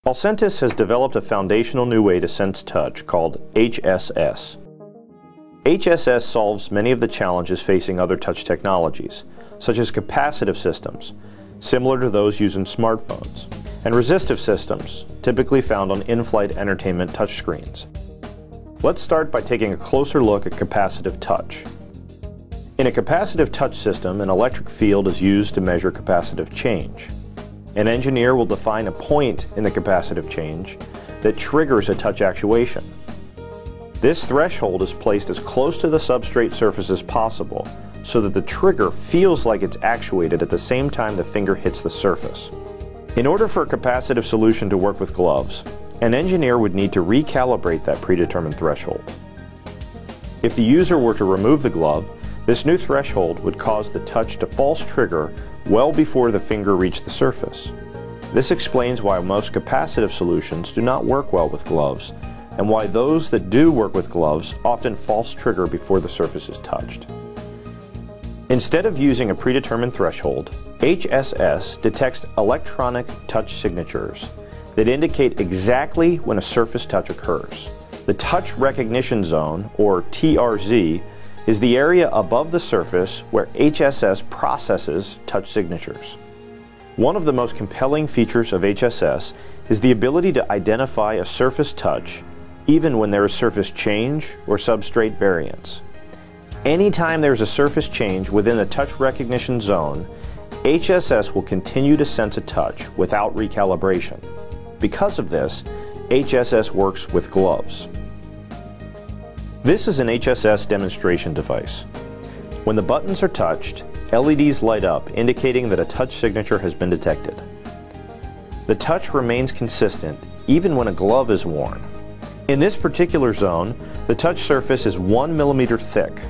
Alcentis has developed a foundational new way to sense touch called HSS. HSS solves many of the challenges facing other touch technologies, such as capacitive systems, similar to those used in smartphones, and resistive systems, typically found on in-flight entertainment touchscreens. Let's start by taking a closer look at capacitive touch. In a capacitive touch system, an electric field is used to measure capacitive change. An engineer will define a point in the capacitive change that triggers a touch actuation. This threshold is placed as close to the substrate surface as possible so that the trigger feels like it's actuated at the same time the finger hits the surface. In order for a capacitive solution to work with gloves, an engineer would need to recalibrate that predetermined threshold. If the user were to remove the glove, this new threshold would cause the touch to false trigger well before the finger reached the surface. This explains why most capacitive solutions do not work well with gloves, and why those that do work with gloves often false trigger before the surface is touched. Instead of using a predetermined threshold, HSS detects electronic touch signatures that indicate exactly when a surface touch occurs. The touch recognition zone, or TRZ, is the area above the surface where HSS processes touch signatures. One of the most compelling features of HSS is the ability to identify a surface touch even when there is surface change or substrate variance. Anytime there is a surface change within the touch recognition zone, HSS will continue to sense a touch without recalibration. Because of this, HSS works with gloves. This is an HSS demonstration device. When the buttons are touched, LEDs light up indicating that a touch signature has been detected. The touch remains consistent even when a glove is worn. In this particular zone, the touch surface is 1 millimeter thick.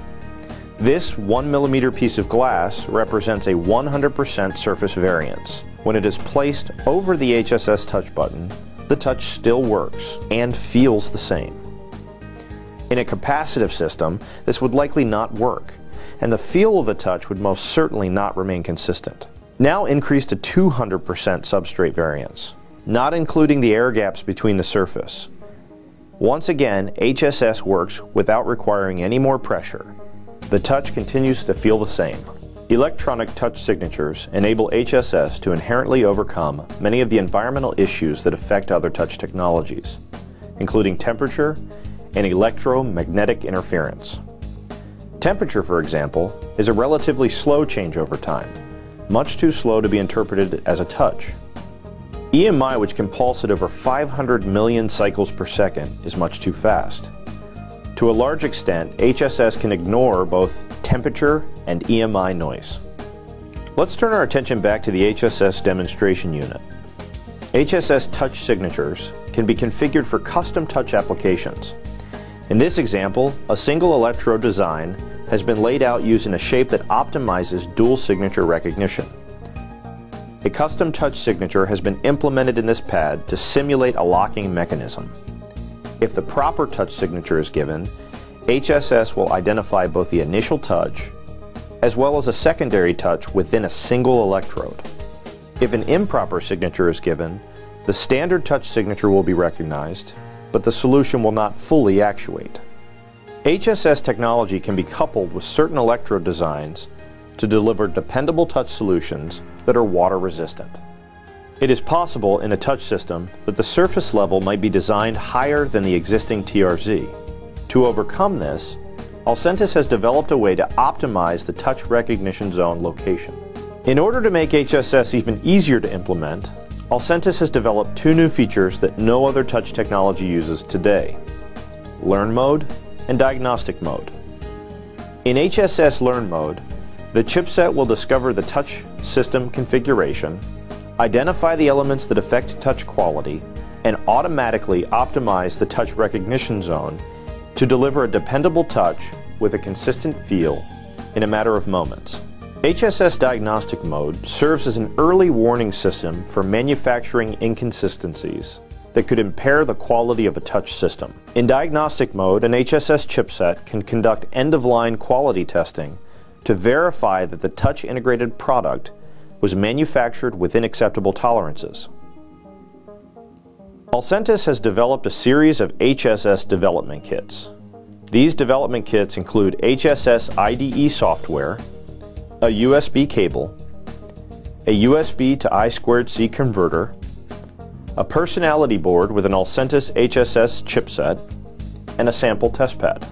This 1 millimeter piece of glass represents a 100% surface variance. When it is placed over the HSS touch button, the touch still works and feels the same. In a capacitive system, this would likely not work, and the feel of the touch would most certainly not remain consistent. Now increase to 200% substrate variance, not including the air gaps between the surface. Once again, HSS works without requiring any more pressure. The touch continues to feel the same. Electronic touch signatures enable HSS to inherently overcome many of the environmental issues that affect other touch technologies, including temperature and electromagnetic interference. Temperature, for example, is a relatively slow change over time, much too slow to be interpreted as a touch. EMI, which can pulse at over 500 million cycles per second, is much too fast. To a large extent, HSS can ignore both temperature and EMI noise. Let's turn our attention back to the HSS demonstration unit. HSS touch signatures can be configured for custom touch applications. In this example, a single electrode design has been laid out using a shape that optimizes dual signature recognition. A custom touch signature has been implemented in this pad to simulate a locking mechanism. If the proper touch signature is given, HSS will identify both the initial touch as well as a secondary touch within a single electrode. If an improper signature is given, the standard touch signature will be recognized, but the solution will not fully actuate. HSS technology can be coupled with certain electrode designs to deliver dependable touch solutions that are water resistant. It is possible in a touch system that the surface level might be designed higher than the existing TRZ. To overcome this, Alcentis has developed a way to optimize the touch recognition zone location. In order to make HSS even easier to implement, Alcentis has developed two new features that no other touch technology uses today: Learn Mode and Diagnostic Mode. In HSS Learn Mode, the chipset will discover the touch system configuration, identify the elements that affect touch quality, and automatically optimize the touch recognition zone to deliver a dependable touch with a consistent feel in a matter of moments. HSS Diagnostic Mode serves as an early warning system for manufacturing inconsistencies that could impair the quality of a touch system. In Diagnostic Mode, an HSS chipset can conduct end-of-line quality testing to verify that the touch integrated product was manufactured within acceptable tolerances. Alcentis has developed a series of HSS development kits. These development kits include HSS IDE software, a USB cable, a USB to I2C converter, a personality board with an Alcentis HSS chipset, and a sample test pad.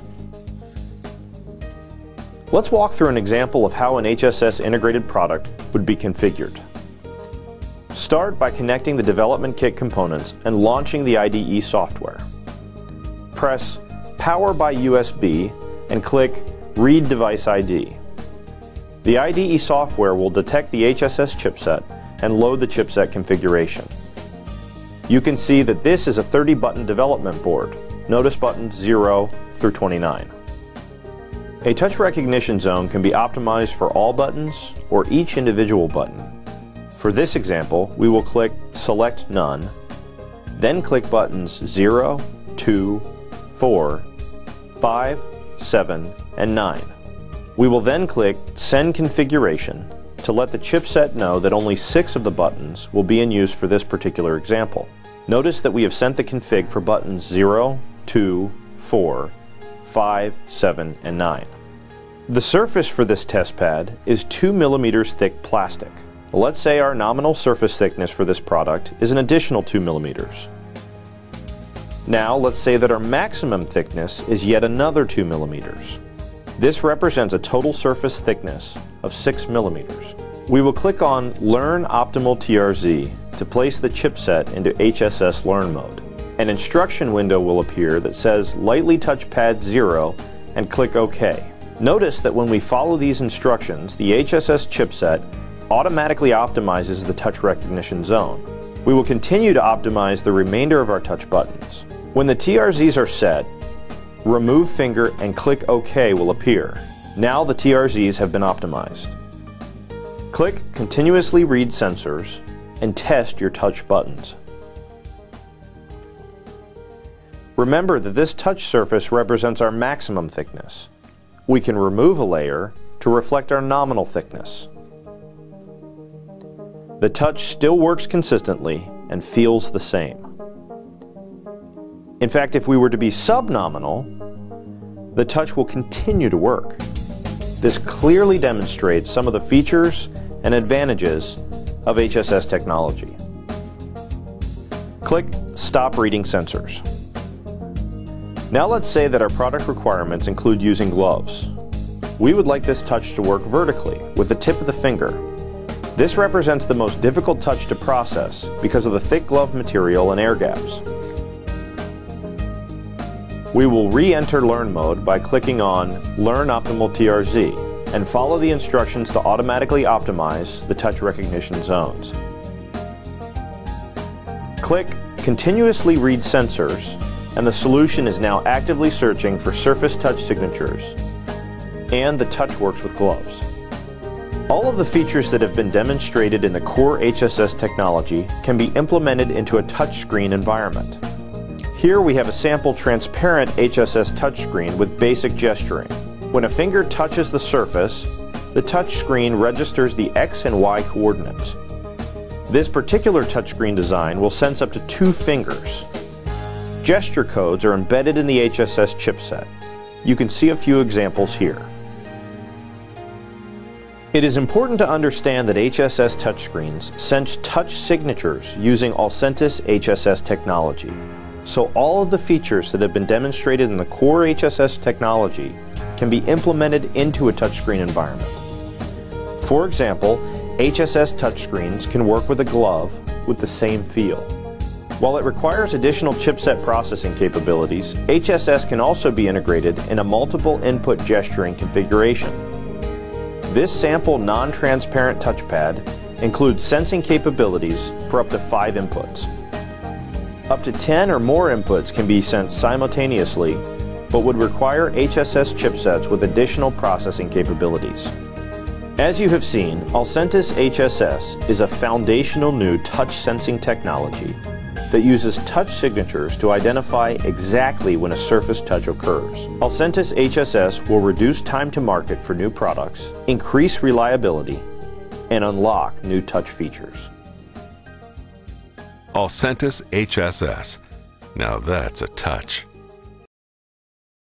Let's walk through an example of how an HSS integrated product would be configured. Start by connecting the development kit components and launching the IDE software. Press Power by USB and click Read Device ID. The IDE software will detect the HSS chipset and load the chipset configuration. You can see that this is a 30-button development board. Notice buttons 0 through 29. A touch recognition zone can be optimized for all buttons or each individual button. For this example, we will click Select None, then click buttons 0, 2, 4, 5, 7, and 9. We will then click Send Configuration to let the chipset know that only 6 of the buttons will be in use for this particular example. Notice that we have sent the config for buttons 0, 2, 4, 5, 7, and 9. The surface for this test pad is 2 mm thick plastic. Let's say our nominal surface thickness for this product is an additional 2 mm. Now let's say that our maximum thickness is yet another 2 mm. This represents a total surface thickness of 6 mm. We will click on Learn Optimal TRZ to place the chipset into HSS Learn mode. An instruction window will appear that says Lightly touch pad 0 and click OK. Notice that when we follow these instructions, the HSS chipset automatically optimizes the touch recognition zone. We will continue to optimize the remainder of our touch buttons. When the TRZs are set, remove finger and click OK will appear. Now the TRZs have been optimized. Click Continuously Read Sensors and test your touch buttons. Remember that this touch surface represents our maximum thickness. We can remove a layer to reflect our nominal thickness. The touch still works consistently and feels the same. In fact, if we were to be subnominal, the touch will continue to work. This clearly demonstrates some of the features and advantages of HSS technology. Click Stop Reading Sensors. Now let's say that our product requirements include using gloves. We would like this touch to work vertically with the tip of the finger. This represents the most difficult touch to process because of the thick glove material and air gaps. We will re-enter Learn mode by clicking on Learn Optimal TRZ and follow the instructions to automatically optimize the touch recognition zones. Click Continuously Read Sensors and the solution is now actively searching for surface touch signatures, and the touch works with gloves. All of the features that have been demonstrated in the core HSS technology can be implemented into a touchscreen environment. Here we have a sample transparent HSS touchscreen with basic gesturing. When a finger touches the surface, the touchscreen registers the X and Y coordinates. This particular touchscreen design will sense up to 2 fingers. Gesture codes are embedded in the HSS chipset. You can see a few examples here. It is important to understand that HSS touchscreens sense touch signatures using Alcentis HSS technology. So all of the features that have been demonstrated in the core HSS technology can be implemented into a touchscreen environment. For example, HSS touchscreens can work with a glove with the same feel. While it requires additional chipset processing capabilities, HSS can also be integrated in a multiple input gesturing configuration. This sample non-transparent touchpad includes sensing capabilities for up to 5 inputs. Up to 10 or more inputs can be sensed simultaneously, but would require HSS chipsets with additional processing capabilities. As you have seen, Alcentis HSS is a foundational new touch sensing technology that uses touch signatures to identify exactly when a surface touch occurs. Alcentis HSS will reduce time to market for new products, increase reliability, and unlock new touch features. Alcentis HSS. Now that's a touch.